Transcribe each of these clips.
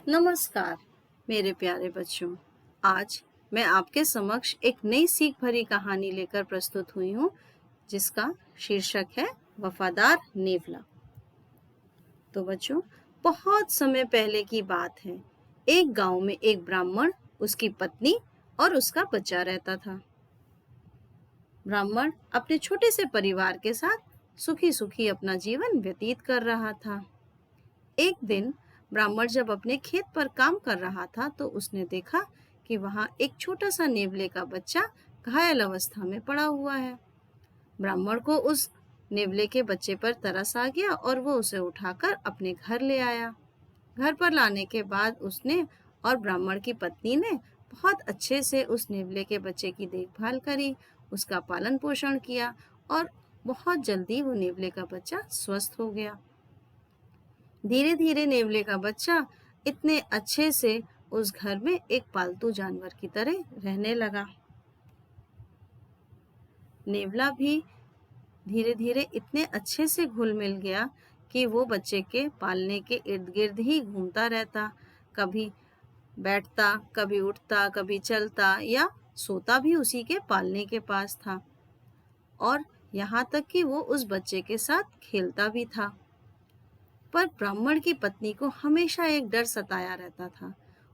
नमस्कार मेरे प्यारे बच्चों। आज मैं आपके समक्ष एक नई सीख भरी कहानी लेकर प्रस्तुत हुई हूँ जिसका शीर्षक है वफादार नेवला। तो बच्चों, बहुत समय पहले की बात है। एक गांव में एक ब्राह्मण, उसकी पत्नी और उसका बच्चा रहता था। ब्राह्मण अपने छोटे से परिवार के साथ सुखी सुखी अपना जीवन व्यतीत कर रहा था। एक दिन ब्राह्मण जब अपने खेत पर काम कर रहा था तो उसने देखा कि वहां एक छोटा सा नेवले का बच्चा घायल अवस्था में पड़ा हुआ है। ब्राह्मण को उस नेवले के बच्चे पर तरस आ गया और वो उसे उठाकर अपने घर ले आया। घर पर लाने के बाद उसने और ब्राह्मण की पत्नी ने बहुत अच्छे से उस नेवले के बच्चे की देखभाल करी, उसका पालन पोषण किया और बहुत जल्दी वो नेवले का बच्चा स्वस्थ हो गया। धीरे धीरे नेवले का बच्चा इतने अच्छे से उस घर में एक पालतू जानवर की तरह रहने लगा। नेवला भी धीरे धीरे इतने अच्छे से घुल मिल गया कि वो बच्चे के पालने के इर्द गिर्द ही घूमता रहता। कभी बैठता, कभी उठता, कभी चलता या सोता भी उसी के पालने के पास था और यहाँ तक कि वो उस बच्चे के साथ खेलता भी था। पर ब्राह्मण की पत्नी को हमेशा एक डर सताया रहता था।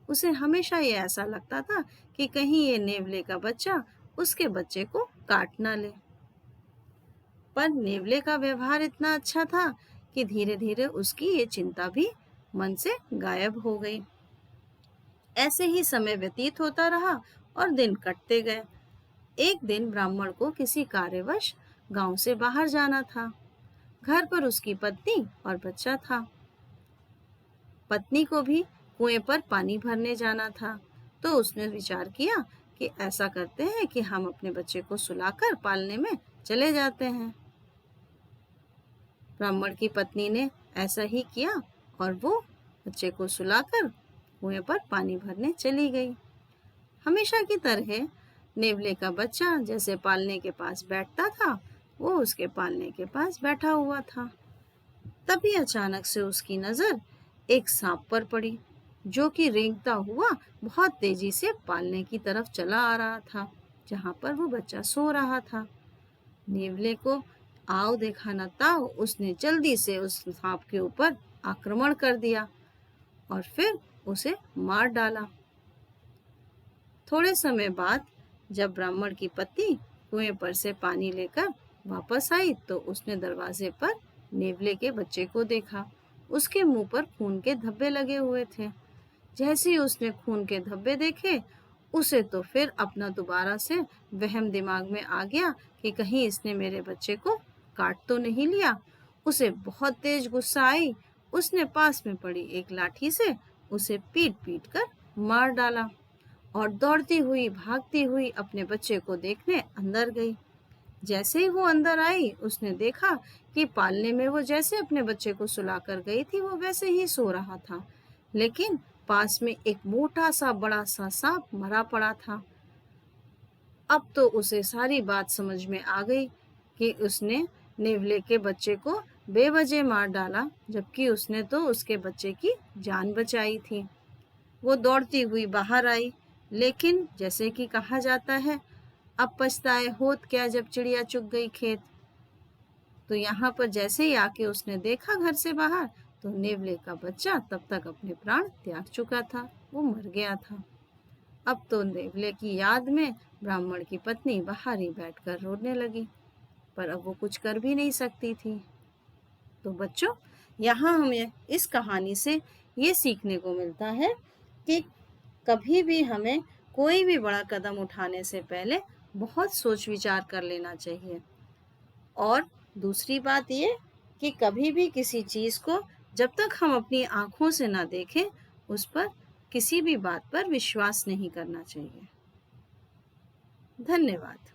उसे हमेशा ये ऐसा लगता था कि कहीं ये नेवले का बच्चा उसके बच्चे को काट ना ले। पर नेवले का व्यवहार इतना अच्छा था कि धीरे धीरे उसकी ये चिंता भी मन से गायब हो गई। ऐसे ही समय व्यतीत होता रहा और दिन कटते गए। एक दिन ब्राह्मण को किसी कार्यवश गांव से बाहर जाना था। घर पर उसकी पत्नी और बच्चा था। पत्नी को भी कुएं पर पानी भरने जाना था, तो उसने विचार किया कि ऐसा करते हैं कि हम अपने बच्चे को सुलाकर पालने में चले जाते हैं। ब्राह्मण की पत्नी ने ऐसा ही किया और वो बच्चे को सुलाकर कुएं पर पानी भरने चली गई। हमेशा की तरह नेवले का बच्चा जैसे पालने के पास बैठता था, वो उसके पालने के पास बैठा हुआ था। तभी अचानक से उसकी नजर एक सांप पर पड़ी, जो कि रेंगता हुआ बहुत तेजी से पालने की तरफ चला आ रहा था, जहां पर वो बच्चा सो रहा था। नेवले को आओ देखा न ताओ, उसने जल्दी से उस सांप के ऊपर आक्रमण कर दिया और फिर उसे मार डाला। थोड़े समय बाद जब ब्राह्मण की पत्नी कुएं पर से पानी लेकर वापस आई तो उसने दरवाजे पर नेवले के बच्चे को देखा। उसके मुंह पर खून के धब्बे लगे हुए थे। जैसे ही उसने खून के धब्बे देखे, उसे तो फिर अपना दोबारा से वहम दिमाग में आ गया कि कहीं इसने मेरे बच्चे को काट तो नहीं लिया। उसे बहुत तेज गुस्सा आई। उसने पास में पड़ी एक लाठी से उसे पीट पीट कर मार डाला और दौड़ती हुई भागती हुई अपने बच्चे को देखने अंदर गई। जैसे ही वो अंदर आई, उसने देखा कि पालने में वो जैसे अपने बच्चे को सुलाकर गई थी, वो वैसे ही सो रहा था, लेकिन पास में एक मोटा सा बड़ा सा सांप मरा पड़ा था। अब तो उसे सारी बात समझ में आ गई कि उसने नेवले के बच्चे को बेवजह मार डाला, जबकि उसने तो उसके बच्चे की जान बचाई थी। वो दौड़ती हुई बाहर आई, लेकिन जैसे कि कहा जाता है, अब पछताए होत क्या जब चिड़िया चुग गई खेत। तो यहाँ पर जैसे ही आके उसने देखा घर से बाहर, तो नेवले का बच्चा तब तक अपने प्राण त्याग चुका था, वो मर गया था। अब तो नेवले की याद में ब्राह्मण की पत्नी बाहर ही बैठकर रोने लगी, पर अब वो कुछ कर भी नहीं सकती थी। तो बच्चों, यहाँ हमें इस कहानी से ये सीखने को मिलता है कि कभी भी हमें कोई भी बड़ा कदम उठाने से पहले बहुत सोच विचार कर लेना चाहिए। और दूसरी बात ये कि कभी भी किसी चीज़ को जब तक हम अपनी आँखों से ना देखें, उस पर किसी भी बात पर विश्वास नहीं करना चाहिए। धन्यवाद।